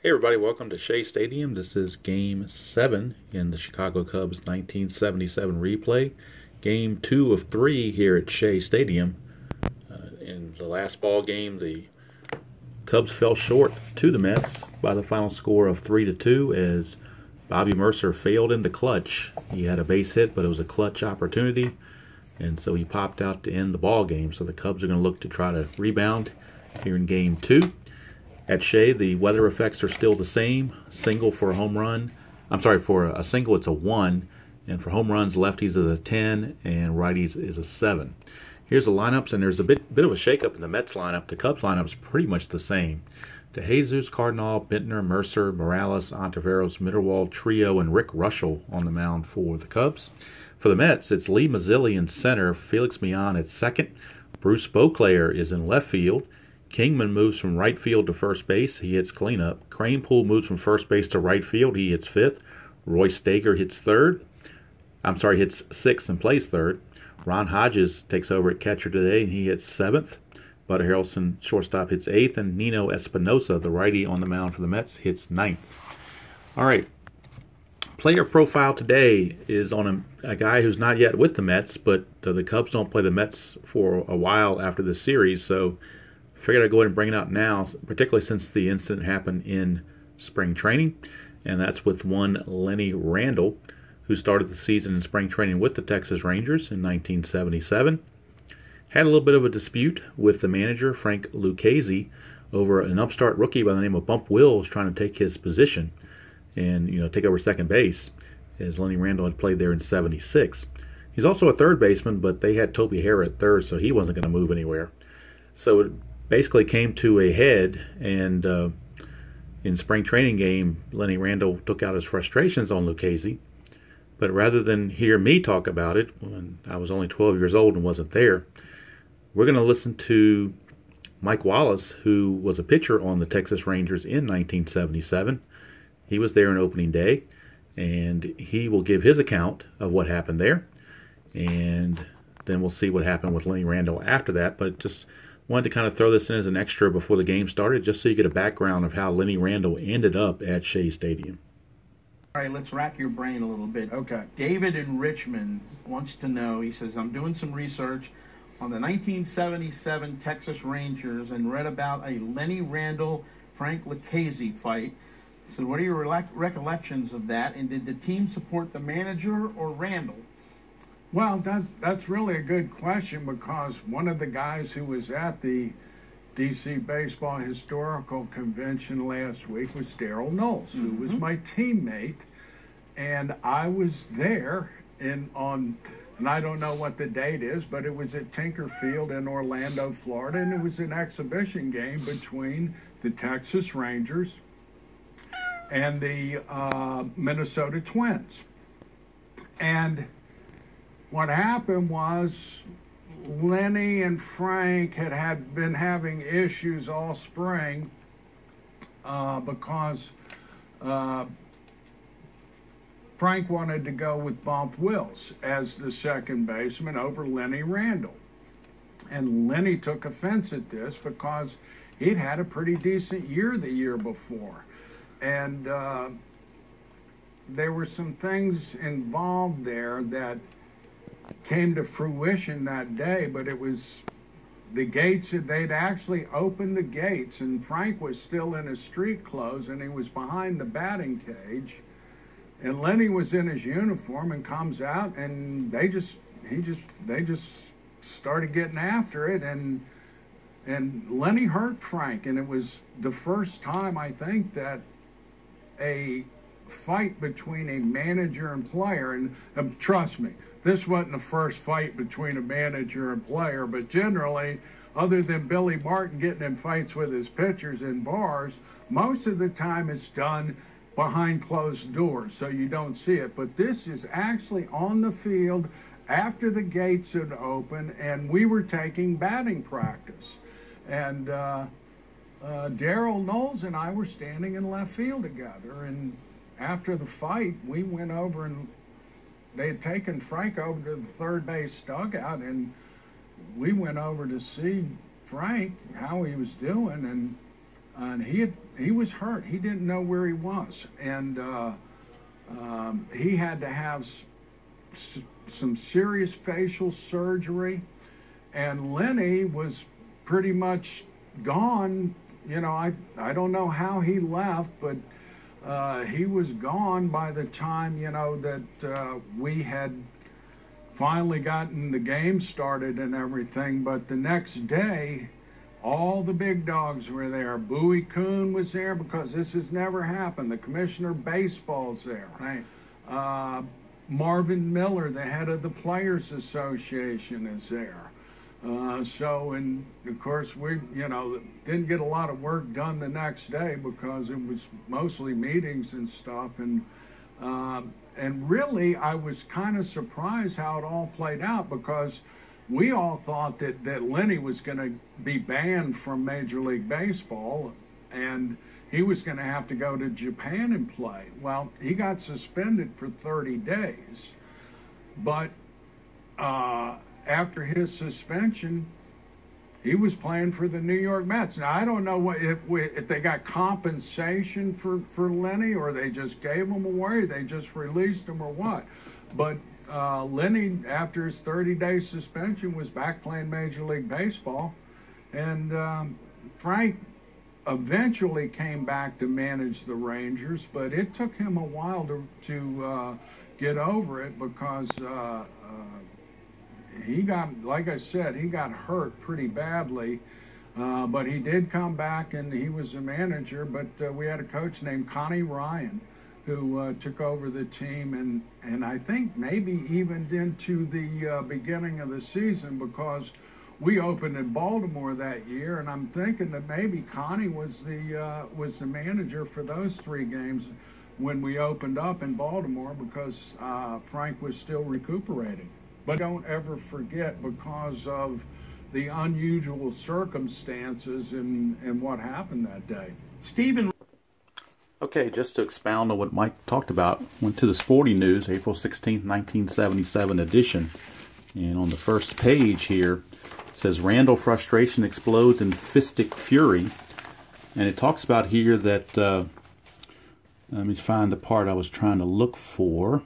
Hey everybody, welcome to Shea Stadium. This is Game 7 in the Chicago Cubs 1977 replay. Game 2 of 3 here at Shea Stadium. In the last ball game, the Cubs fell short to the Mets by the final score of 3-2 as Bobby Mercer failed in the clutch. He had a base hit, but it was a clutch opportunity, and so he popped out to end the ball game. So the Cubs are going to look to try to rebound here in Game 2. At Shea, the weather effects are still the same. Single for a home run. For a single, it's a 1. And for home runs, lefties is a 10 and righties is a 7. Here's the lineups, and there's a bit of a shakeup in the Mets lineup. The Cubs lineup is pretty much the same. DeJesus, Cardinal, Bintner, Mercer, Morales, Ontiveros, Mitterwald, Trio, and Rick Russell on the mound for the Cubs. For the Mets, it's Lee Mazzilli in center, Felix Millan at second. Bruce Beauclair is in left field. Kingman moves from right field to first base. He hits cleanup. Kranepool moves from first base to right field. He hits fifth. Roy Stager hits sixth and plays third. Ron Hodges takes over at catcher today, and he hits seventh. Bud Harrelson, shortstop, hits eighth. And Nino Espinosa, the righty on the mound for the Mets, hits ninth. All right. Player profile today is on a guy who's not yet with the Mets, but the Cubs don't play the Mets for a while after this series, so figured I'd go ahead and bring it out now, particularly since the incident happened in spring training, and that's with one Lenny Randle, who started the season in spring training with the Texas Rangers in 1977. Had a little bit of a dispute with the manager, Frank Lucchese, over an upstart rookie by the name of Bump Wills trying to take his position and take over second base, as Lenny Randle had played there in '76. He's also a third baseman, but they had Toby Harrah at third, so he wasn't going to move anywhere. So it basically came to a head, and in spring training game, Lenny Randle took out his frustrations on Lucchese. But rather than hear me talk about it when I was only 12 years old and wasn't there, we're going to listen to Mike Wallace, who was a pitcher on the Texas Rangers in 1977. He was there on opening day, and he will give his account of what happened there. And then we'll see what happened with Lenny Randle after that. But just wanted to kind of throw this in as an extra before the game started, just so you get a background of how Lenny Randle ended up at Shea Stadium. All right, let's rack your brain a little bit. Okay. David in Richmond wants to know, he says, I'm doing some research on the 1977 Texas Rangers and read about a Lenny Randle-Frank Lucchese fight. So what are your recollections of that, and did the team support the manager or Randle? Well, that's really a good question, because one of the guys who was at the D.C. Baseball Historical Convention last week was Darryl Knowles, who was my teammate, and I was there and I don't know what the date is, but it was at Tinker Field in Orlando, Florida, and it was an exhibition game between the Texas Rangers and the Minnesota Twins. And what happened was Lenny and Frank had been having issues all spring because Frank wanted to go with Bump Wills as the second baseman over Lenny Randle. And Lenny took offense at this because he'd had a pretty decent year the year before. And there were some things involved there that came to fruition that day, but it was the gates, they'd actually opened the gates, and Frank was still in his street clothes, and he was behind the batting cage, and Lenny was in his uniform and comes out, and they just started getting after it, and Lenny hurt Frank, and it was the first time, I think, that a fight between a manager and player, and trust me, this wasn't the first fight between a manager and player, but generally, other than Billy Martin getting in fights with his pitchers in bars, most of the time it's done behind closed doors, so you don't see it. But this is actually on the field after the gates had opened, and we were taking batting practice. And Darryl Knowles and I were standing in left field together, and after the fight, we went over, and they had taken Frank over to the third base dugout, and we went over to see Frank, how he was doing, and and he was hurt. He didn't know where he was, and he had to have some serious facial surgery. And Lenny was pretty much gone. You know, I don't know how he left, but he was gone by the time, you know, that we had finally gotten the game started and everything. But the next day, all the big dogs were there. Bowie Kuhn was there, because this has never happened. The commissioner of baseball's there. Right. Marvin Miller, the head of the Players Association, is there. And of course, we, you know, didn't get a lot of work done the next day because it was mostly meetings and stuff. And really, I was kind of surprised how it all played out, because we all thought that Lenny was going to be banned from Major League Baseball, and he was going to have to go to Japan and play. Well, he got suspended for 30 days, but after his suspension, he was playing for the New York Mets. Now, I don't know if they got compensation for Lenny, or they just gave him away, they just released him, or what. But Lenny, after his 30-day suspension, was back playing Major League Baseball. And Frank eventually came back to manage the Rangers, but it took him a while to get over it, because he got, like I said, he got hurt pretty badly. But he did come back, and he was a manager. But we had a coach named Connie Ryan, who took over the team, and I think maybe even into the beginning of the season, because we opened in Baltimore that year, and I'm thinking that maybe Connie was the manager for those 3 games when we opened up in Baltimore, because Frank was still recuperating. But don't ever forget, because of the unusual circumstances and what happened that day. Stephen. Okay, just to expound on what Mike talked about, went to the Sporting News, April 16th, 1977 edition. And on the first page here, it says, Randle frustration explodes in fistic fury. And it talks about here that, let me find the part I was trying to look for.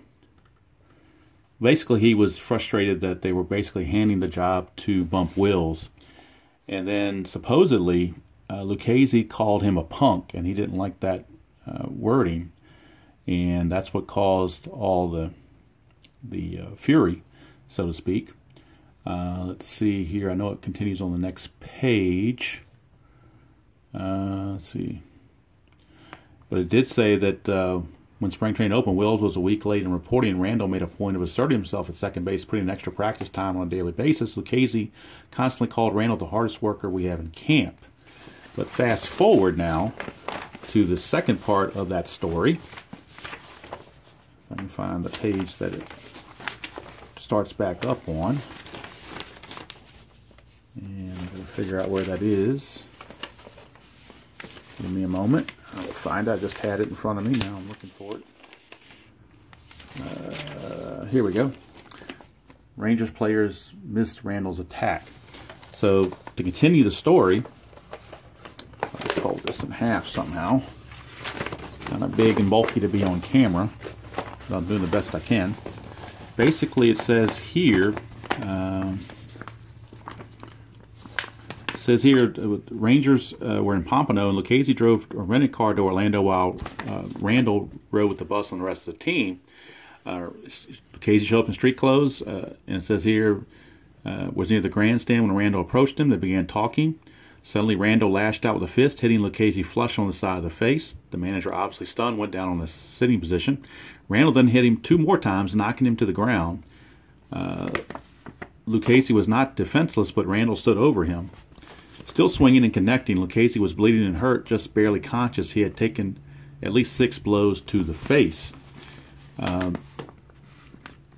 Basically, he was frustrated that they were basically handing the job to Bump Wills. And then supposedly, Lucchese called him a punk, and he didn't like that wording, and that's what caused all the fury, so to speak. Let's see here. I know it continues on the next page. Let's see. But it did say that when spring training opened, Wills was a week late in reporting, and Randle made a point of asserting himself at second base, putting in extra practice time on a daily basis. Lucchese constantly called Randle the hardest worker we have in camp. But fast forward now to the second part of that story. If I can find the page that it starts back up on. And I'm going to figure out where that is. Give me a moment. I will find it. I just had it in front of me. Now I'm looking for it. Here we go. Rangers players missed Randle's attack. So to continue the story, I'll fold this in half somehow. Kind of big and bulky to be on camera, but I'm doing the best I can. Basically, it says here, Rangers were in Pompano, and Lucchese drove a rented car to Orlando while Randle rode with the bus and the rest of the team. Lucchese showed up in street clothes, and it says here, was near the grandstand when Randle approached him. They began talking. Suddenly, Randle lashed out with a fist, hitting Lucchese flush on the side of the face. The manager, obviously stunned, went down on the sitting position. Randle then hit him 2 more times, knocking him to the ground. Lucchese was not defenseless, but Randle stood over him. Still swinging and connecting, Lucchese was bleeding and hurt, just barely conscious. He had taken at least 6 blows to the face.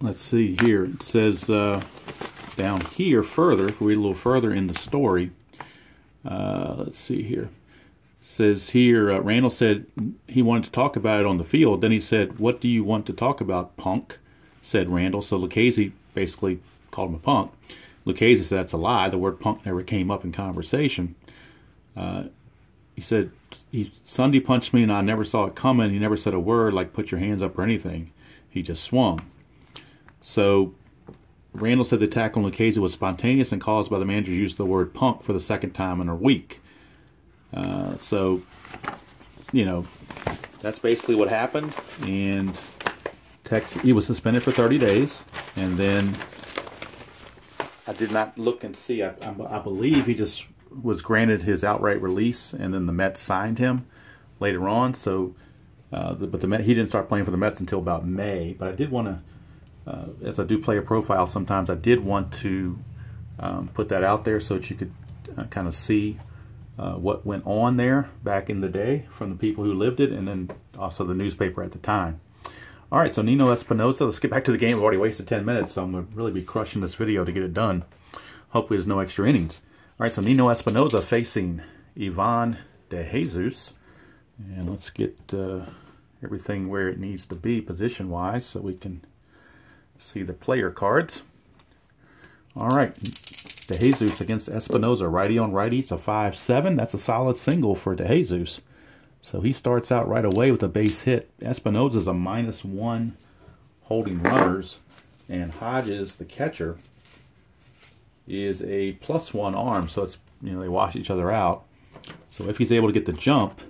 Let's see here. It says down here further, if we read a little further in the story, let's see here. It says here, Randle said he wanted to talk about it on the field. Then he said, "What do you want to talk about, punk?" said Randle. So Lucchese basically called him a punk. Lucchese said that's a lie. The word punk never came up in conversation. he said he Sunday punched me and I never saw it coming. He never said a word like put your hands up or anything. He just swung. So Randle said the attack on Lucchese was spontaneous and caused by the manager's use of the word punk for the second time in a week. So, you know, that's basically what happened. And he was suspended for 30 days. And then I did not look and see. I believe he just was granted his outright release, and then the Mets signed him later on. So, he didn't start playing for the Mets until about May. But I did want to, as I do player profile sometimes, I did want to put that out there so that you could kind of see what went on there back in the day from the people who lived it, and then also the newspaper at the time. All right, so Nino Espinosa, let's get back to the game. I've already wasted 10 minutes, so I'm going to really be crushing this video to get it done. Hopefully there's no extra innings. All right, so Nino Espinosa facing Ivan De Jesus. And let's get everything where it needs to be position-wise so we can see the player cards. All right, De Jesus against Espinosa, righty on righty. It's a 5-7. That's a solid single for De Jesus. So he starts out right away with a base hit. Espinosa's a -1 holding runners, and Hodges, the catcher, is a +1 arm. So it's, you know, they wash each other out. So if he's able to get the jump,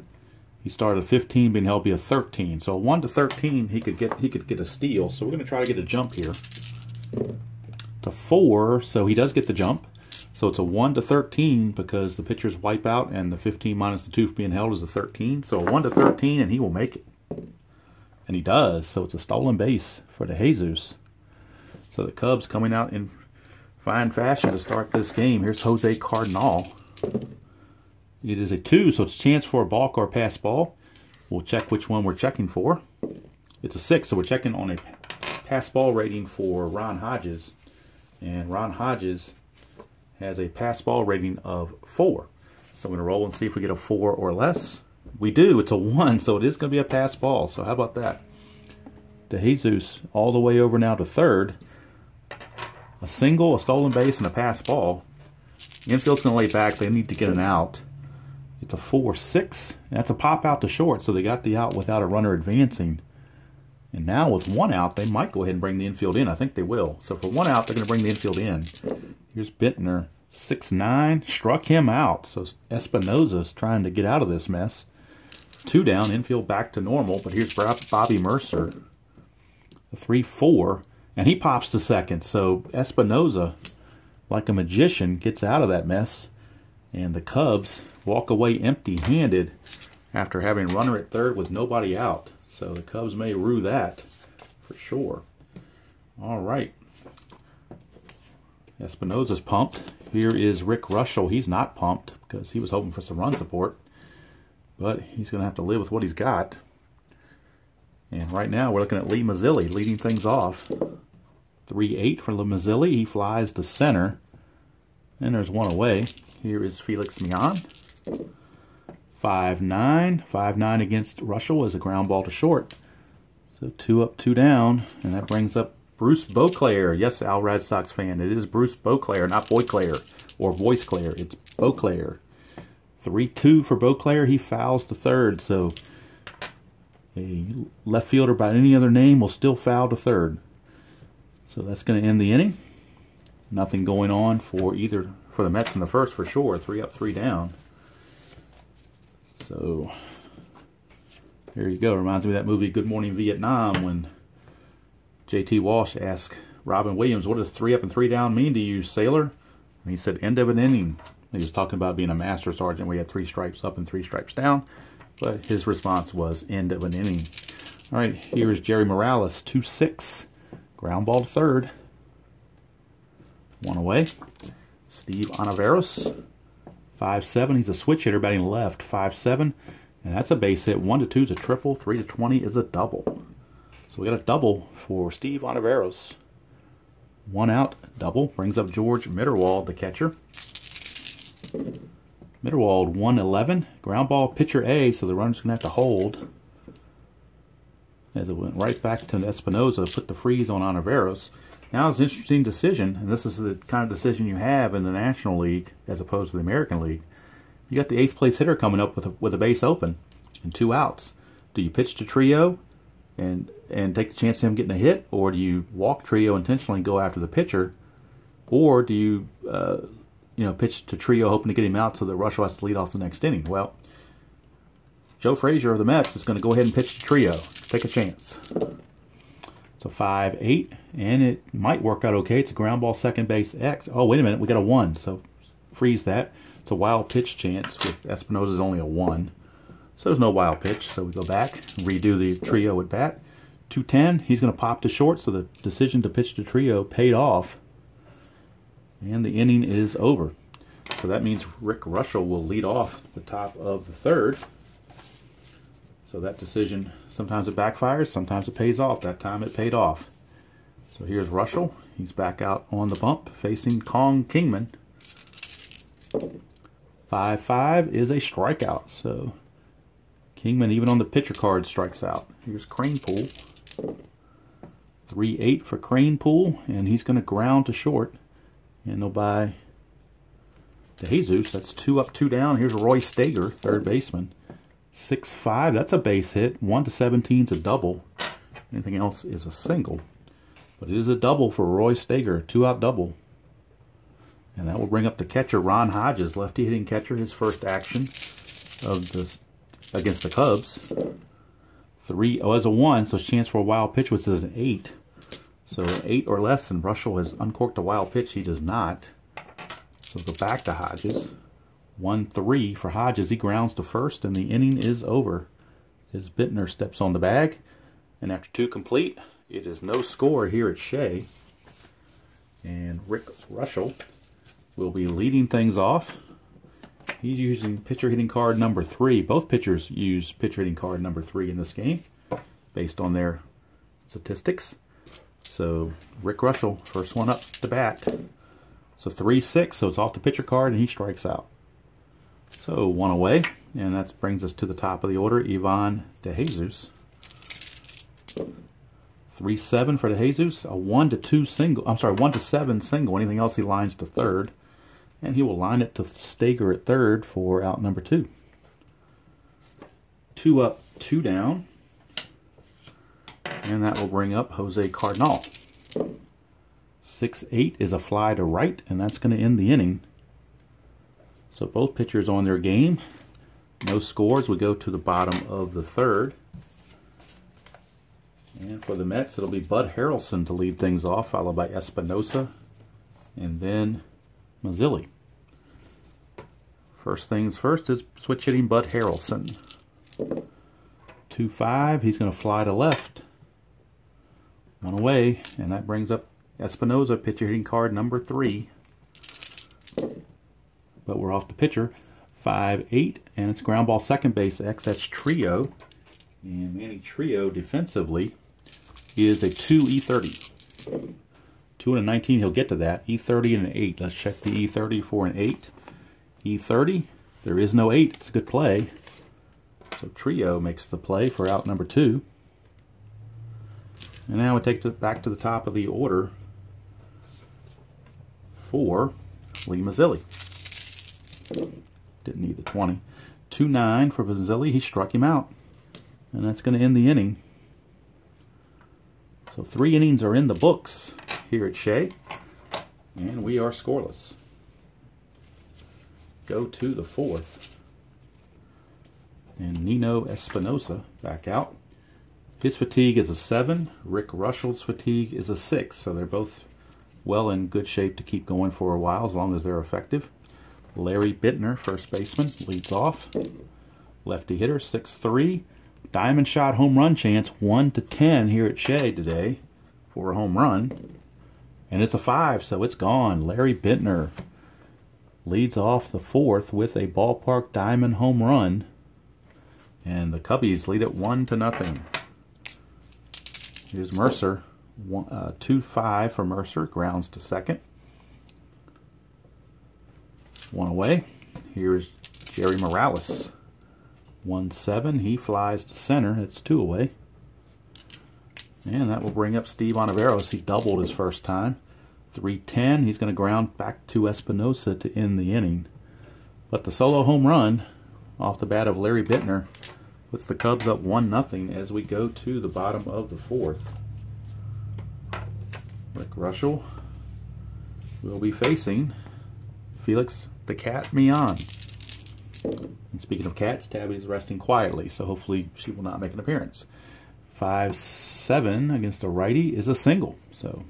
he started a 15, being held be a 13. So 1 to 13, he could get a steal. So we're going to try to get a jump here. To 4, so he does get the jump. So it's a 1 to 13 because the pitchers wipe out, and the 15 minus the 2 being held is a 13. So a 1 to 13, and he will make it. And he does. So it's a stolen base for De Jesus. So the Cubs coming out in fine fashion to start this game. Here's Jose Cardinal. It is a 2, so it's a chance for a balk or a pass ball. We'll check which one we're checking for. It's a 6, so we're checking on a pass ball rating for Ron Hodges. And Ron Hodges has a pass ball rating of 4. So I'm going to roll and see if we get a 4 or less. We do. It's a 1, so it is going to be a pass ball. So how about that? De Jesus all the way over now to third. A single, a stolen base, and a pass ball. Infield's going to lay back. They need to get an out. It's a 4-6. That's a pop out to short, so they got the out without a runner advancing. And now with 1 out, they might go ahead and bring the infield in. I think they will. So for 1 out, they're going to bring the infield in. Here's Bittner, 6'9", struck him out. So Espinosa's trying to get out of this mess. 2 down, infield back to normal. But here's Bobby Mercer, a 3-4, and he pops to second. So Espinosa, like a magician, gets out of that mess. And the Cubs walk away empty-handed after having a runner at third with nobody out. So the Cubs may rue that for sure. All right. Espinosa's pumped. Here is Rick Russell. He's not pumped because he was hoping for some run support. But he's going to have to live with what he's got. And right now we're looking at Lee Mazzilli leading things off. 3-8 for Lee Mazzilli. He flies to center. And there's 1 away. Here is Felix Mian. 5-9. 5-9 against Russell is a ground ball to short. So 2 up, 2 down. And that brings up Bruce Beauclair. Yes, Al Red Sox fan. It is Bruce Beauclair, not Boyclair or Voiceclair. It's Beauclair. 3-2 for Beauclair. He fouls to third. So a left fielder by any other name will still foul to third. So that's going to end the inning. Nothing going on for the Mets in the first for sure. 3 up, 3 down. So there you go. Reminds me of that movie Good Morning Vietnam when J.T. Walsh asked Robin Williams, what does 3 up and 3 down mean to you, sailor? And he said, end of an inning. He was talking about being a master sergeant. We had 3 stripes up and 3 stripes down. But his response was end of an inning. All right, here is Jerry Morales, 2-6. Ground ball to third. 1 away. Steve Onaveros, 5-7. He's a switch hitter batting left, 5-7. And that's a base hit. 1 to 2 is a triple. 3 to 20 is a double. So we got a double for Steve Onaveros. 1 out, double. Brings up George Mitterwald, the catcher. Mitterwald, 1-11. Ground ball, pitcher A, so the runner's going to have to hold. As it went right back to Espinosa, put the freeze on Onaveros. Now it's an interesting decision, and this is the kind of decision you have in the National League as opposed to the American League. You got the 8th place hitter coming up with a base open and 2 outs. Do you pitch to Trio and take the chance of him getting a hit, or do you walk Trio intentionally and go after the pitcher, or do you pitch to Trio hoping to get him out so that Russell has to lead off the next inning? Well, Joe Frazier of the Mets is going to go ahead and pitch to Trio. Take a chance. So 5-8, and it might work out okay. It's a ground ball, second base X. Oh, wait a minute, we got a 1, so freeze that. It's a wild pitch chance with Espinosa's only a 1. So there's no wild pitch, so we go back, redo the Trio at bat. 2-10, he's going to pop to short, so the decision to pitch to Trio paid off. And the inning is over. So that means Rick Russell will lead off the top of the 3rd. So that decision, sometimes it backfires, sometimes it pays off. That time it paid off. So here's Russell. He's back out on the bump facing Kong Kingman. 5-5 is a strikeout. So Kingman, even on the pitcher card, strikes out. Here's Cranepool. 3-8 for Cranepool, and he's going to ground to short. And they'll buy DeJesus. That's 2 up, 2 down. Here's Roy Stager, third baseman. 6-5, that's a base hit. 1-17 is a double. Anything else is a single. But it is a double for Roy Stager, 2-out double. And that will bring up the catcher, Ron Hodges, lefty hitting catcher, his first action against the Cubs. 3, as a 1, so chance for a wild pitch was an 8. So 8 or less, and Russell has uncorked a wild pitch. He does not. So go back to Hodges. 1-3 for Hodges. He grounds to first, and the inning is over. As Bittner steps on the bag. And after 2 complete, it is no score here at Shea. And Rick Russell will be leading things off. He's using pitcher hitting card number 3. Both pitchers use pitcher hitting card number 3 in this game, based on their statistics. So Rick Russell, first one up to bat. So 3-6, so it's off the pitcher card, and he strikes out. So 1 away, and that brings us to the top of the order, Ivan DeJesus. 3-7 for DeJesus, a 1-2 single. I'm sorry, 1-7 single. Anything else he lines to third, and he will line it to Stager at third for out number 2. 2 up, 2 down, and that will bring up Jose Cardinal. 6-8 is a fly to right, and that's going to end the inning. So both pitchers on their game. No scores. We go to the bottom of the 3rd. And for the Mets, it'll be Bud Harrelson to lead things off, followed by Espinosa, and then Mazzilli. First things first is switch hitting Bud Harrelson. 2-5, he's going to fly to left. 1 away, and that brings up Espinosa, pitcher hitting card number 3. But we're off the pitcher. 5-8, and it's ground ball, second base X. That's Trio. And Manny Trio defensively is a 2 E30. 2 and a 19, he'll get to that. E30 and an 8. Let's check the E30 for an 8. E30, there is no 8. It's a good play. So Trio makes the play for out number 2. And now we take it back to the top of the order for Lee Mazzilli. Didn't need the 20. 2-9 for Mazzilli. He struck him out. And that's going to end the inning. So 3 innings are in the books here at Shea. And we are scoreless. Go to the 4th. And Nino Espinosa back out. His fatigue is a 7. Rick Russell's fatigue is a 6. So they're both well in good shape to keep going for a while as long as they're effective. Larry Bittner, first baseman, leads off. Lefty hitter, 6-3. Diamond shot home run chance, 1-10 here at Shea today for a home run. And it's a 5, so it's gone. Larry Bittner leads off the 4th with a ballpark diamond home run. And the Cubbies lead it 1-0. Here's Mercer, 2-5 for Mercer, grounds to second. 1 away. Here's Jerry Morales. 1-7. He flies to center. It's 2 away. And that will bring up Steve Ontiveros. He doubled his first time. 3-10. He's going to ground back to Espinosa to end the inning. But the solo home run off the bat of Larry Bittner puts the Cubs up 1-0 as we go to the bottom of the fourth. Rick Russell will be facing Felix the Cat Mian. And speaking of cats, Tabby is resting quietly, so hopefully she will not make an appearance. 5-7 against a righty is a single. So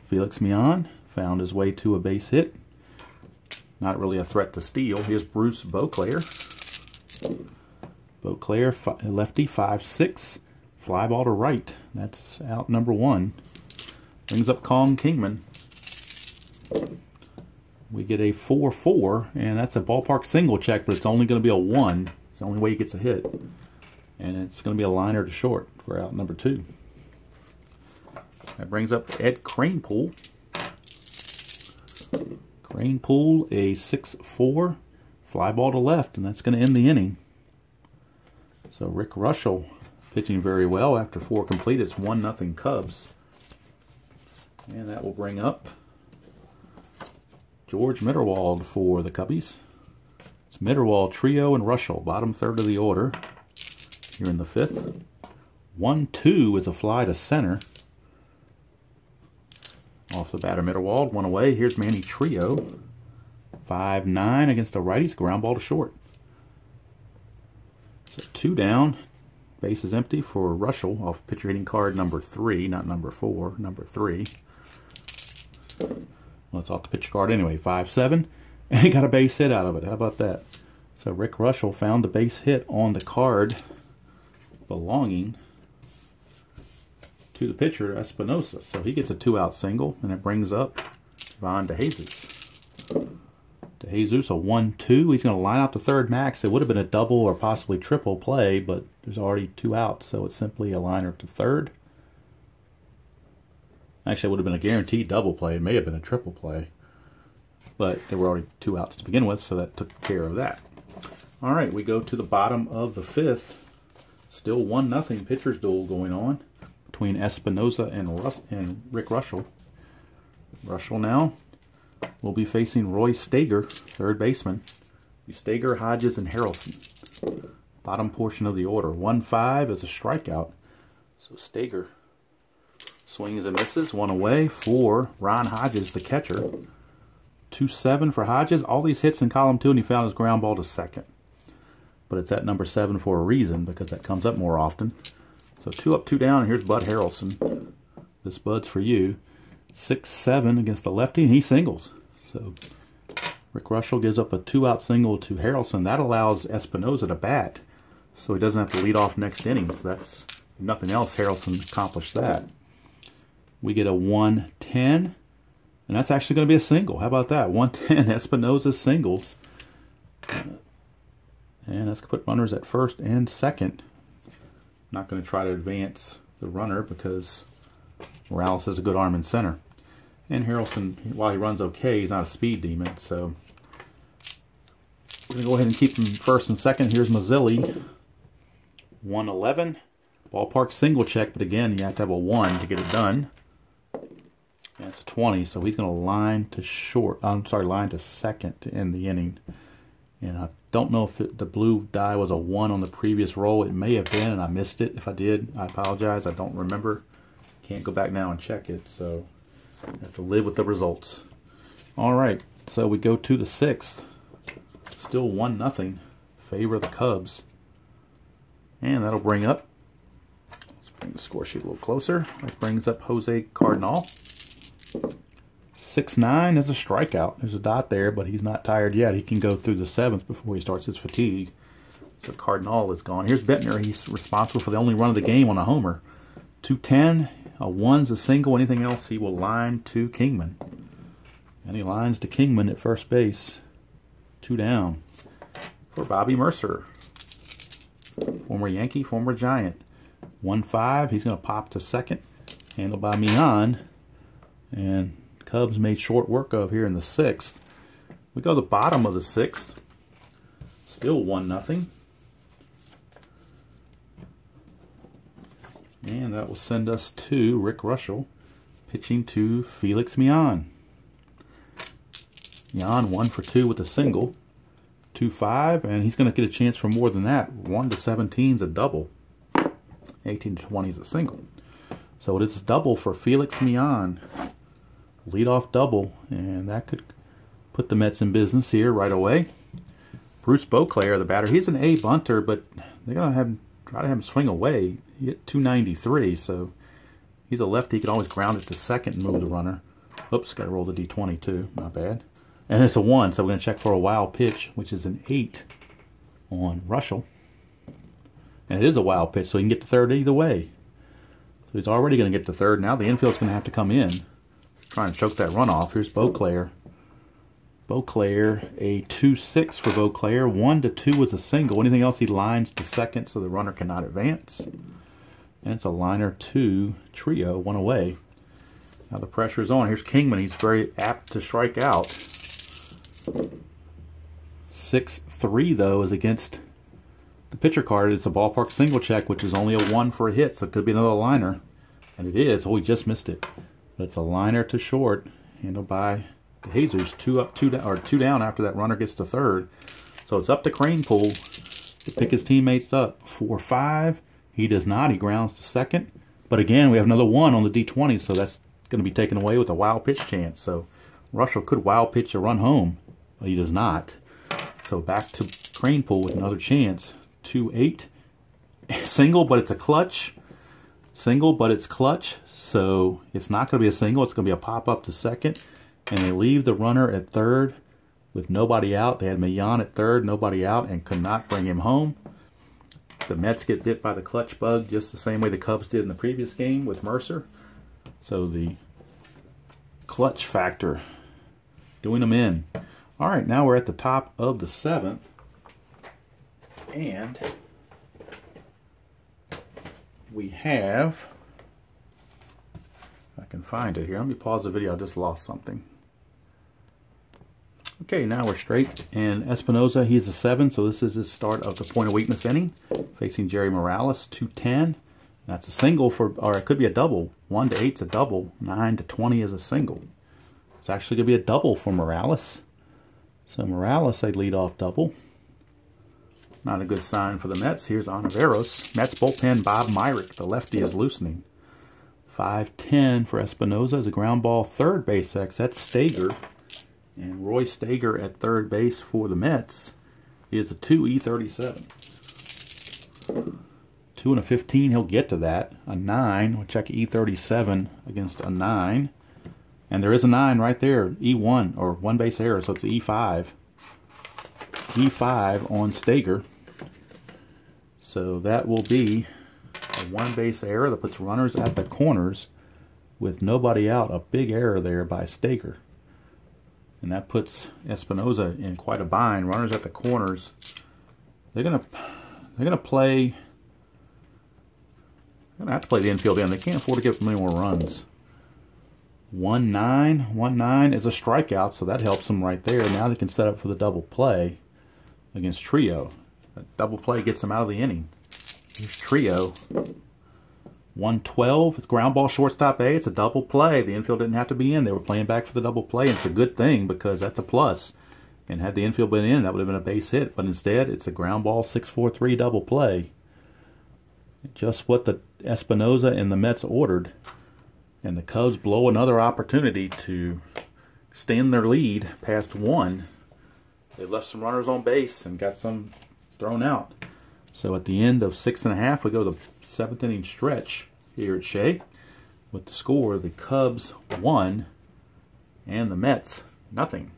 Felix Mian found his way to a base hit. Not really a threat to steal. Here's Bruce Beauclair. Beauclair, lefty, 5-6. Fly ball to right. That's out number 1. Brings up Kong Kingman. We get a 4-4, and that's a ballpark single check, but it's only going to be a 1. It's the only way he gets a hit. And it's going to be a liner to short for out number 2. That brings up Ed Kranepool. Kranepool, a 6-4. Fly ball to left, and that's going to end the inning. So Rick Russell pitching very well after 4 complete. It's 1-0 Cubs. And that will bring up George Mitterwald for the Cubbies. It's Mitterwald, Trio, and Russell, bottom third of the order here in the 5th. 1-2 is a fly to center. Off the batter, Mitterwald, 1 away. Here's Manny Trio. 5-9 against the righties, ground ball to short. So 2 down. Base is empty for Russell off pitcher hitting card number 3, not number 4, number 3. Well, it's off the pitcher card anyway. 5-7, and he got a base hit out of it. How about that? So Rick Russell found the base hit on the card belonging to the pitcher, Espinosa. So he gets a 2-out single, and it brings up Von DeJesus. DeJesus, a 1-2. He's going to line out to third max. It would have been a double or possibly triple play, but there's already 2 outs, so it's simply a liner to third. Actually, it would have been a guaranteed double play. It may have been a triple play, but there were already 2 outs to begin with, so that took care of that. All right, we go to the bottom of the 5th. Still 1-0 pitcher's duel going on between Espinosa and Rick Russell. Russell now will be facing Roy Stager, third baseman. Stager, Hodges, and Harrelson. Bottom portion of the order. 1-5 is a strikeout. So Stager swings and misses. 1 away for Ron Hodges, the catcher. 2-7 for Hodges. All these hits in column 2, and he found his ground ball to second. But it's at number 7 for a reason, because that comes up more often. So 2 up, 2 down, and here's Bud Harrelson. This Bud's for you. 6-7 against the lefty, and he singles. So Rick Russell gives up a 2-out single to Harrelson. That allows Espinosa to bat, so he doesn't have to lead off next inning. So that's nothing else. Harrelson accomplished that. We get a 1-10, and that's actually going to be a single. How about that? 1-10, Espinosa singles. And that's going to put runners at first and second. Not going to try to advance the runner because Morales has a good arm in center. And Harrelson, while he runs okay, he's not a speed demon. So we're going to go ahead and keep him first and second. Here's Mazzilli. 1-11. Ballpark single check, but again, you have to have a 1 to get it done. And it's a 20, so he's going to line to second to end the inning. And I don't know if the blue die was a 1 on the previous roll. It may have been, and I missed it. If I did, I apologize. I don't remember. Can't go back now and check it, so I have to live with the results. All right, so we go to the 6th. Still 1-0. Favor of the Cubs. And that'll bring up, let's bring the score sheet a little closer. That brings up Jose Cardinal. 6-9 is a strikeout. There's a dot there, but he's not tired yet. He can go through the 7th before he starts his fatigue. So Cardinal is gone. Here's Bittner. He's responsible for the only run of the game on a homer. 2-10. A 1's a single. Anything else, he will line to Kingman. And he lines to Kingman at first base. 2 down for Bobby Mercer. Former Yankee, former Giant. 1-5. He's going to pop to second. Handled by Mian. And Cubs made short work of here in the 6th. We go to the bottom of the 6th. Still 1-0. And that will send us to Rick Russell pitching to Felix Mian. Mian 1 for 2 with a single. 2-5, and he's going to get a chance for more than that. 1 to 17 is a double. 18 to 20 is a single. So it is a double for Felix Millan. Leadoff double, and that could put the Mets in business here right away. Bruce Beauclair, the batter, he's an A bunter, but they're going to try to have him swing away. He hit 293, so he's a lefty. He can always ground it to second and move the runner. Oops, got to roll the D20 too. Not bad. And it's a 1, so we're going to check for a wild pitch, which is an 8 on Russell. And it is a wild pitch, so he can get to third either way. So he's already going to get to third. Now the infield's going to have to come in. Trying to choke that run off. Here's Beauclair. Beauclair, a 2-6 for Beauclair. 1 to 2 was a single. Anything else, he lines to second, so the runner cannot advance. And it's a liner 2 trio, 1 away. Now the pressure's on. Here's Kingman. He's very apt to strike out. 6-3, though, is against the pitcher card. It's a ballpark single check, which is only a 1 for a hit, so it could be another liner. And it is. Oh, he just missed it. But it's a liner to short, handled by the Hazers. 2 up, 2 down, or 2 down after that runner gets to third. So it's up to Kranepool to pick his teammates up. 4-5. He does not. He grounds to second. But again, we have another 1 on the D20, so that's going to be taken away with a wild pitch chance. So Russell could wild pitch a run home, but he does not. So back to Kranepool with another chance. 2-8. Single, but it's a clutch. Single, but it's clutch. So it's not going to be a single. It's going to be a pop-up to second. And they leave the runner at third with nobody out. They had Millan at third, nobody out, and could not bring him home. The Mets get bit by the clutch bug just the same way the Cubs did in the previous game with Mercer. So the clutch factor doing them in. All right, now we're at the top of the 7th. And we have, if I can find it here. Let me pause the video. I just lost something. Okay, now we're straight. And Espinoza, he's a 7, so this is his start of the point of weakness inning. Facing Jerry Morales, 210. That's a single for, or it could be a double. 1 to 8 is a double. 9 to 20 is a single. It's actually going to be a double for Morales. So Morales, a leadoff double. Not a good sign for the Mets. Here's Ontiveros. Mets bullpen, Bob Myrick. The lefty is loosening. 5-10 for Espinoza as a ground ball third base X. That's Stager. And Roy Stager at third base for the Mets is a 2 E37. 2 and a 15, he'll get to that. A 9, we'll check E37 against a 9. And there is a 9 right there, E1, or one base error, so it's an E5. E5 on Stager. So that will be a one base error that puts runners at the corners with nobody out. A big error there by Stager. And that puts Espinoza in quite a bind. Runners at the corners. They're gonna play. They're gonna have to play the infield in. They can't afford to give them any more runs. 1-9. 1-9 is a strikeout, so that helps them right there. Now they can set up for the double play against Trio. That double play gets them out of the inning. Here's Trio. 112. It's ground ball shortstop A. It's a double play. The infield didn't have to be in. They were playing back for the double play, and it's a good thing because that's a plus. And had the infield been in, that would have been a base hit. But instead, it's a ground ball 6-4-3 double play. Just what the Espinoza and the Mets ordered. And the Cubs blow another opportunity to extend their lead past 1. They left some runners on base and got some thrown out. So at the end of 6.5, we go to the 7th inning stretch here at Shea. With the score, the Cubs 1 and the Mets nothing.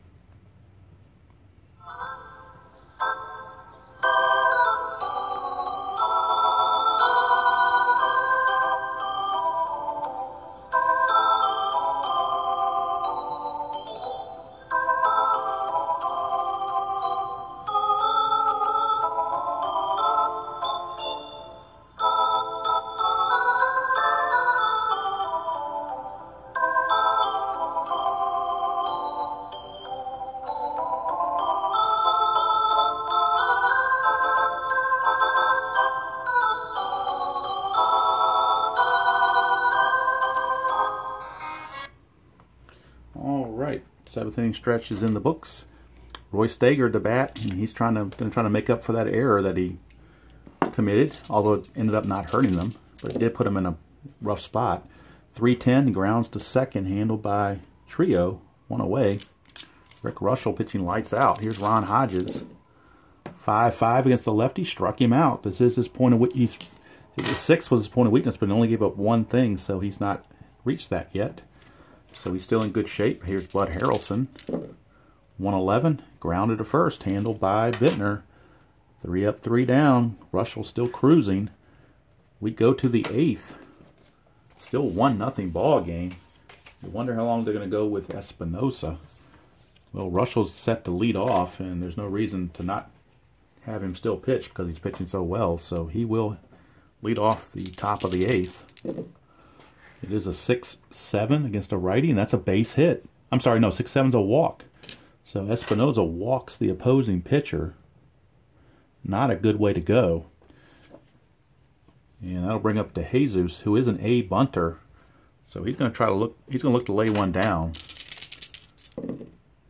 All right, 7th inning stretch is in the books. Roy Stager at the bat, and he's trying to make up for that error that he committed, although it ended up not hurting them, but it did put him in a rough spot. 3-10, grounds to second, handled by Trio, one away. Rick Russell pitching lights out. Here's Ron Hodges. 5-5 against the lefty, struck him out. This is his point of weakness. His 6 was his point of weakness, but he only gave up one thing, so he's not reached that yet. So he's still in good shape. Here's Bud Harrelson. 1-11, grounded to first, handled by Bittner. 3 up, 3 down. Russell still cruising. We go to the 8th. Still 1-0 ball game. You wonder how long they're going to go with Espinosa. Well, Russell's set to lead off, and there's no reason to not have him still pitch because he's pitching so well. So he will lead off the top of the 8th. It is a 6-7 against a righty, and that's a base hit. I'm sorry, no, 6-7's a walk. So Espinosa walks the opposing pitcher. Not a good way to go. And that'll bring up DeJesus, who is an A bunter. So he's going to try to look. He's going to look to lay one down.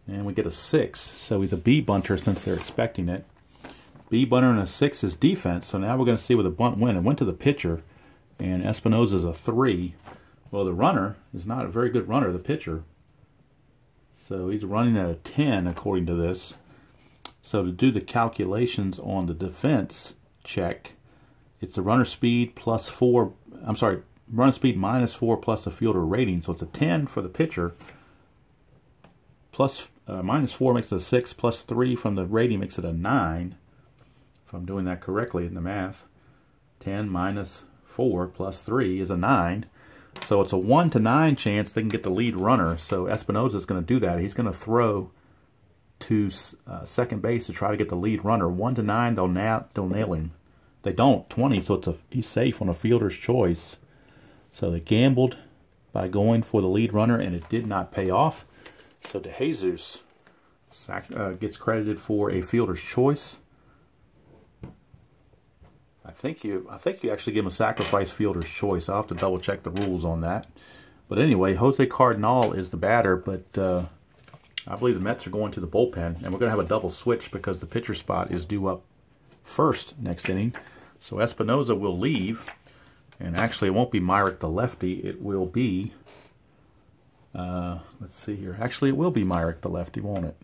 And we get a 6. So he's a B bunter since they're expecting it. B bunter and a 6 is defense. So now we're going to see where the bunt went. It went to the pitcher. And Espinosa's a 3. Well, the runner is not a very good runner, the pitcher. So he's running at a 10 according to this. So to do the calculations on the defense check, it's a runner speed plus 4. I'm sorry, runner speed minus 4 plus a fielder rating. So it's a 10 for the pitcher. Plus minus 4 makes it a 6. Plus 3 from the rating makes it a 9. If I'm doing that correctly in the math. 10 minus 4 plus 3 is a 9. So it's a 1 to 9 chance they can get the lead runner. So Espinosa is going to do that. He's going to throw to second base to try to get the lead runner. 1 to 9, they'll nail him. They don't. 20, so he's safe on a fielder's choice. So they gambled by going for the lead runner, and it did not pay off. So DeJesus gets credited for a fielder's choice. I think you actually give him a sacrifice fielder's choice. I'll have to double check the rules on that. But anyway, Jose Cardinal is the batter, but I believe the Mets are going to the bullpen, and we're going to have a double switch because the pitcher spot is due up first next inning. So Espinosa will leave, and actually it won't be Myrick the lefty. It will be, let's see here. Actually, it will be Myrick the lefty, won't it?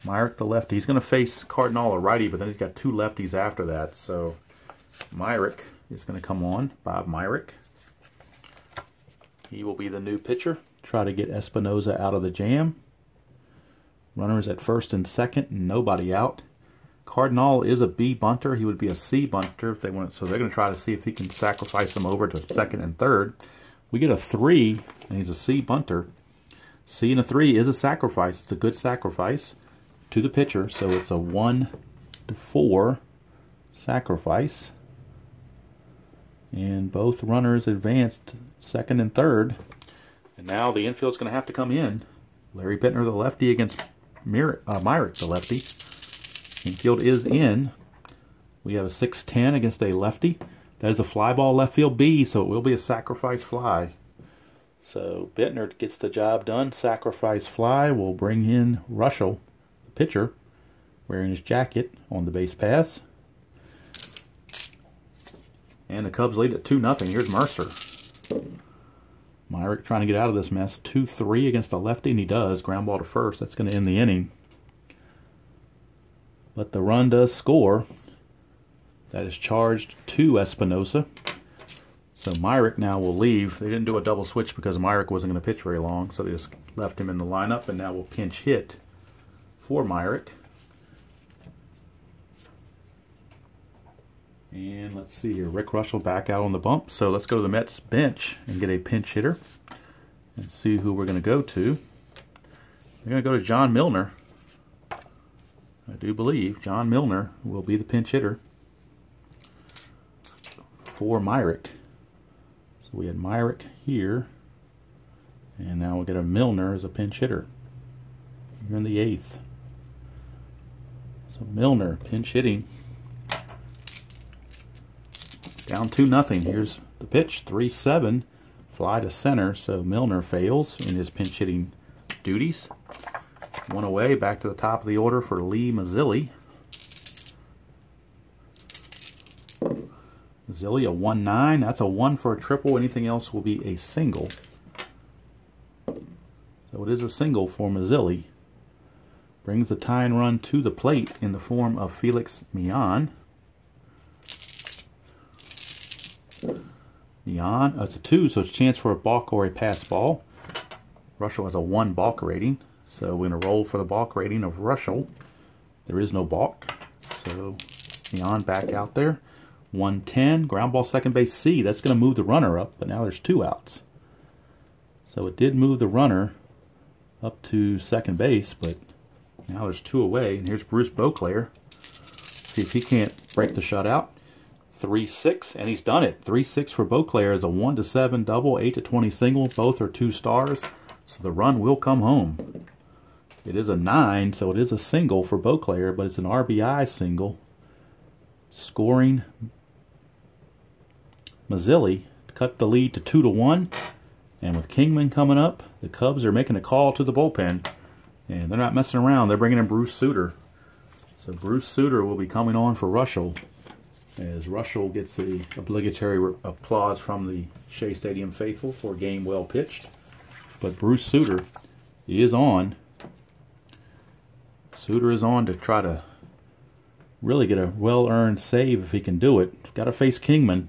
Myrick the lefty. He's going to face Cardinal a righty, but then he's got 2 lefties after that. So Myrick is going to come on, Bob Myrick. He will be the new pitcher. Try to get Espinosa out of the jam. Runners at first and second, nobody out. Cardinal is a B bunter. He would be a C bunter if they want. So they're going to try to see if he can sacrifice him over to second and third. We get a 3, and he's a C bunter. C and a 3 is a sacrifice. It's a good sacrifice to the pitcher. So it's a 1 to 4 sacrifice. And both runners advanced second and third. And now the infield's going to have to come in. Larry Bittner, the lefty, against Myrick, the lefty. Infield is in. We have a 6-10 against a lefty. That is a fly ball left field B, so it will be a sacrifice fly. So Bittner gets the job done. Sacrifice fly will bring in Russell, the pitcher, wearing his jacket on the base pass. And the Cubs lead at 2-0. Here's Mercer. Myrick trying to get out of this mess. 2-3 against a lefty, and he does. Ground ball to first. That's going to end the inning. But the run does score. That is charged to Espinosa. So Myrick now will leave. They didn't do a double switch because Myrick wasn't going to pitch very long, so they just left him in the lineup, and now we'll pinch hit for Myrick. And let's see here. Rick Russell back out on the bump. So let's go to the Mets bench and get a pinch hitter and see who we're going to go to. We're going to go to John Milner. I do believe John Milner will be the pinch hitter for Myrick. So we had Myrick here, and now we'll get a Milner as a pinch hitter. Here in the 8th. So Milner pinch hitting. Down 2-0. Here's the pitch. 3-7. Fly to center. So Milner fails in his pinch hitting duties. One away, back to the top of the order for Lee Mazzilli. Mazzilli, a 1-9. That's a 1 for a triple. Anything else will be a single. So it is a single for Mazzilli. Brings the tying run to the plate in the form of Felix Millan. Millan, it's a 2, so it's a chance for a balk or a pass ball. Russell has a 1 balk rating, so we're going to roll for the balk rating of Russell. There is no balk, so Millan back out there. 1-10, ground ball second base C. That's going to move the runner up, but now there's 2 outs. So it did move the runner up to second base, but now there's 2 away. And here's Bruce Beauclair. See if he can't break the shutout. 3-6, and he's done it. 3-6 for Beauclair is a 1-7 double, 8-20 single. Both are 2 stars, so the run will come home. It is a 9, so it is a single for Beauclair, but it's an RBI single. Scoring Mazzilli cut the lead to 2-1, and with Kingman coming up, the Cubs are making a call to the bullpen, and they're not messing around. They're bringing in Bruce Sutter. So Bruce Sutter will be coming on for Russell, as Russell gets the obligatory applause from the Shea Stadium faithful for a game well pitched. But Bruce Sutter is on. Sutter is on to try to really get a well-earned save if he can do it. Got to face Kingman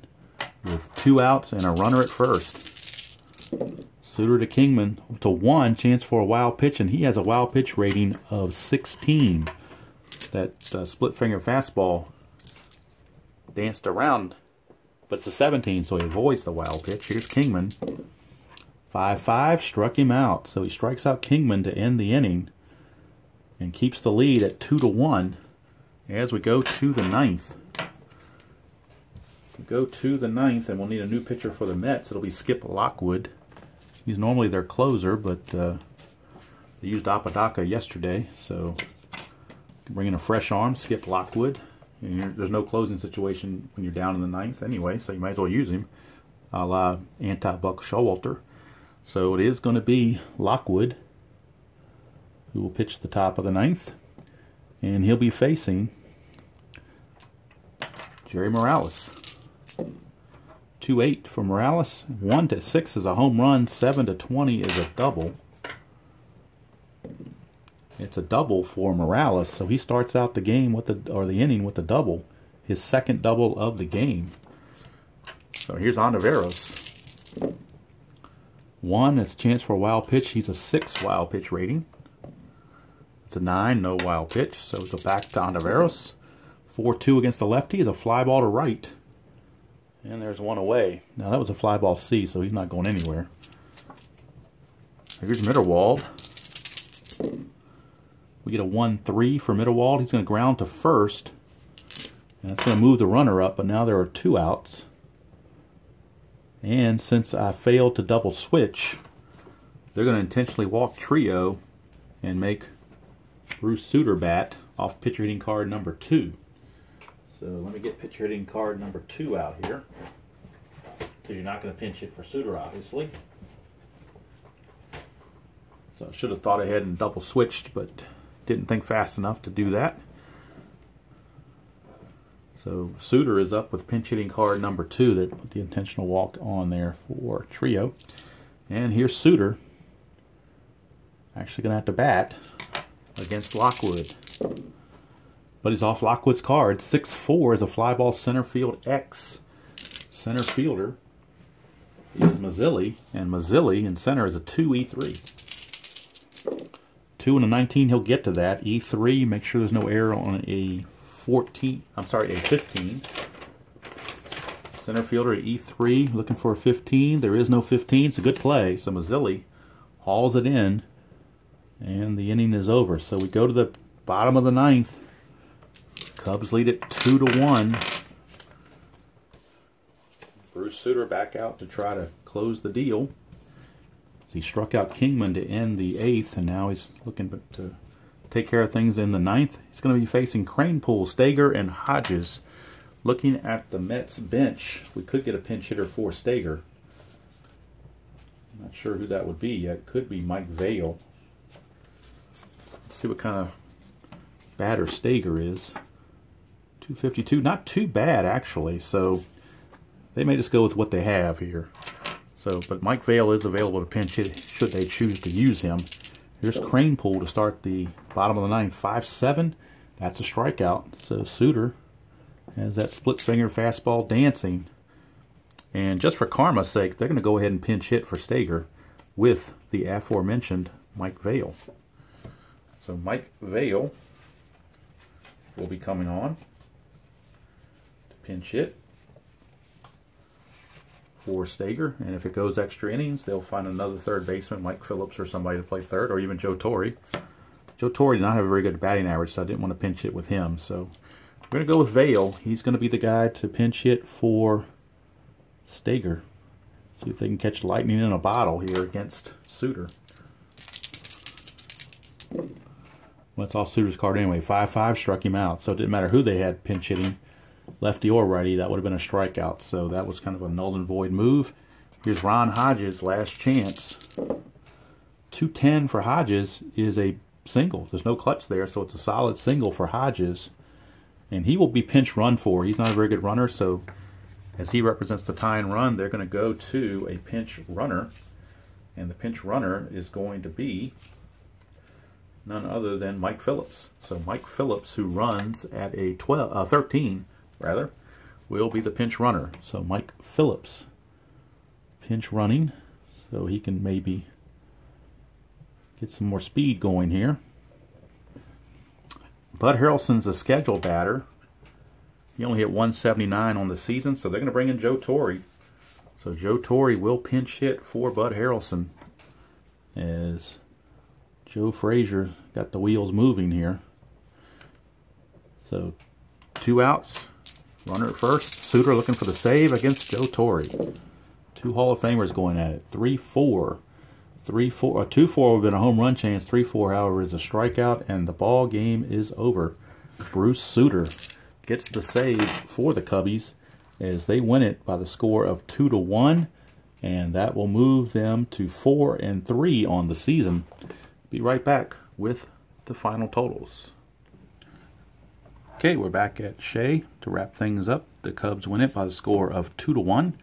with 2 outs and a runner at first. Sutter to Kingman to 1, chance for a wild pitch, and he has a wild pitch rating of 16. That split finger fastball danced around, but it's a 17, so he avoids the wild pitch. Here's Kingman. 5-5, struck him out. So he strikes out Kingman to end the inning and keeps the lead at 2-1 as we go to the 9th. We go to the 9th, and we'll need a new pitcher for the Mets. It'll be Skip Lockwood. He's normally their closer, but they used Apodaca yesterday, so bring in a fresh arm, Skip Lockwood. And there's no closing situation when you're down in the 9th anyway, so you might as well use him, a la anti-Buck Showalter. So it is going to be Lockwood who will pitch the top of the 9th, and he'll be facing Jerry Morales. 2-8 for Morales. 1-6 is a home run. 7-20 is a double. It's a double for Morales, so he starts out the game with the inning with a double, his second double of the game. So here's Ontiveros. 1, it's a chance for a wild pitch. He's a 6 wild pitch rating. It's a 9, no wild pitch. So it's a back to Ontiveros. 4-2 against the lefty is a fly ball to right. And there's 1 away. Now that was a fly ball C, so he's not going anywhere. Here's Mitterwald. We get a 1-3 for Mitterwald. He's going to ground to first. And that's going to move the runner up, but now there are 2 outs. And since I failed to double switch, they're going to intentionally walk Trio and make Bruce Sutter bat off pitcher hitting card number 2. So let me get pitcher hitting card number 2 out here, because you're not going to pinch it for Sutter, obviously. So I should have thought ahead and double switched, but didn't think fast enough to do that. So Sutter is up with pinch hitting card number 2 that put the intentional walk on there for Trio. And here's Sutter. Actually going to have to bat against Lockwood. But he's off Lockwood's card. 6-4 is a fly ball center field X. Center fielder is Mazzilli, and Mazzilli in center is a 2 E3. 2 and a 19, he'll get to that. E3, make sure there's no error on a 14. I'm sorry, a 15. Center fielder at E3, looking for a 15. There is no 15. It's a good play. So Mazzilli hauls it in, and the inning is over. So we go to the bottom of the 9th. Cubs lead it 2-1. Bruce Sutter back out to try to close the deal. He struck out Kingman to end the 8th, and now he's looking to take care of things in the 9th. He's going to be facing Cranepool, Stager, and Hodges. Looking at the Mets bench, we could get a pinch hitter for Stager. Not sure who that would be yet. Could be Mike Vail. Let's see what kind of batter Stager is. 252, not too bad actually. So they may just go with what they have here. So, but Mike Vail is available to pinch hit should they choose to use him. Here's Cranepool to start the bottom of the ninth. 5-7. That's a strikeout. So Suter has that split finger fastball dancing. And just for karma's sake, they're going to go ahead and pinch hit for Stager with the aforementioned Mike Vail. So Mike Vail will be coming on to pinch hit for Stager. And if it goes extra innings, they'll find another third baseman, Mike Phillips or somebody to play third, or even Joe Torre. Joe Torre did not have a very good batting average, so I didn't want to pinch hit with him. So we're going to go with Vail. He's going to be the guy to pinch hit for Stager. See if they can catch lightning in a bottle here against Suter. Well, that's off Suter's card anyway. 5-5 struck him out, so it didn't matter who they had pinch hitting, lefty or righty. That would have been a strikeout, so that was kind of a null and void move. Here's Ron Hodges, last chance. 210 for Hodges is a single. There's no clutch there, so it's a solid single for Hodges. And he will be pinch run for. He's not a very good runner, so as he represents the tying run, they're going to go to a pinch runner. And the pinch runner is going to be none other than Mike Phillips. So Mike Phillips, who runs at a 13, will be the pinch runner. So Mike Phillips pinch running, so he can maybe get some more speed going here. Bud Harrelson's a scheduled batter. He only hit 179 on the season, so they're going to bring in Joe Torre. So Joe Torre will pinch hit for Bud Harrelson as Joe Frazier got the wheels moving here. So 2 outs, runner at first. Suter looking for the save against Joe Torre. 2 Hall of Famers going at it. 3-4. 2-4 would have been a home run chance. 3-4, however, is a strikeout, and the ball game is over. Bruce Suter gets the save for the Cubbies as they win it by the score of 2-1, and that will move them to 4-3 on the season. Be right back with the final totals. Okay, we're back at Shea to wrap things up. The Cubs win it by the score of 2-1.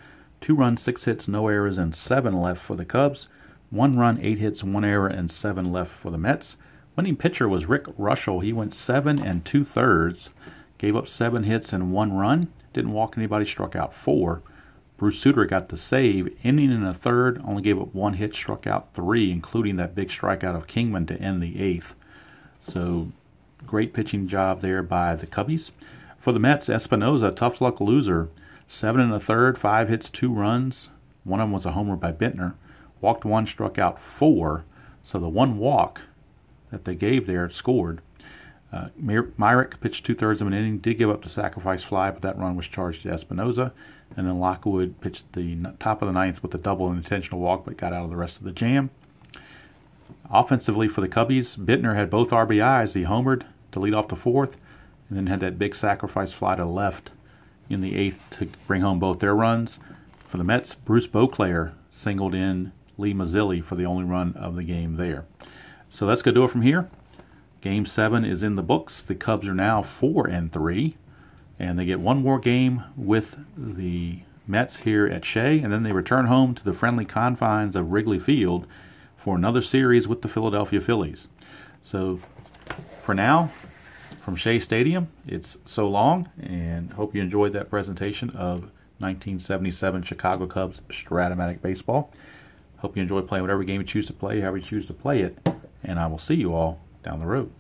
2 runs, 6 hits, no errors, and 7 left for the Cubs. 1 run, 8 hits, 1 error, and 7 left for the Mets. Winning pitcher was Rick Russell. He went 7 2/3, gave up 7 hits and 1 run. Didn't walk anybody, struck out 4. Bruce Suter got the save, inning in a third, only gave up 1 hit, struck out 3, including that big strikeout of Kingman to end the 8th. So great pitching job there by the Cubbies. For the Mets, Espinoza, tough luck loser. 7 1/3, 5 hits, 2 runs. One of them was a homer by Bentner. Walked 1, struck out 4. So the 1 walk that they gave there scored. Myrick pitched 2/3 of an inning, did give up the sacrifice fly, but that run was charged to Espinoza. And then Lockwood pitched the top of the 9th with a double and intentional walk, but got out of the rest of the jam. Offensively for the Cubbies, Bittner had both RBIs. He homered to lead off the 4th, and then had that big sacrifice fly to left in the 8th to bring home both their runs. For the Mets, Bruce Beauclair singled in Lee Mazzilli for the only run of the game there. So that's going to do it from here. Game 7 is in the books. The Cubs are now 4-3, and they get 1 more game with the Mets here at Shea, and then they return home to the friendly confines of Wrigley Field for another series with the Philadelphia Phillies. So for now, from Shea Stadium, it's so long, and hope you enjoyed that presentation of 1977 Chicago Cubs Strat-o-matic baseball. Hope you enjoy playing whatever game you choose to play, however you choose to play it, and I will see you all down the road.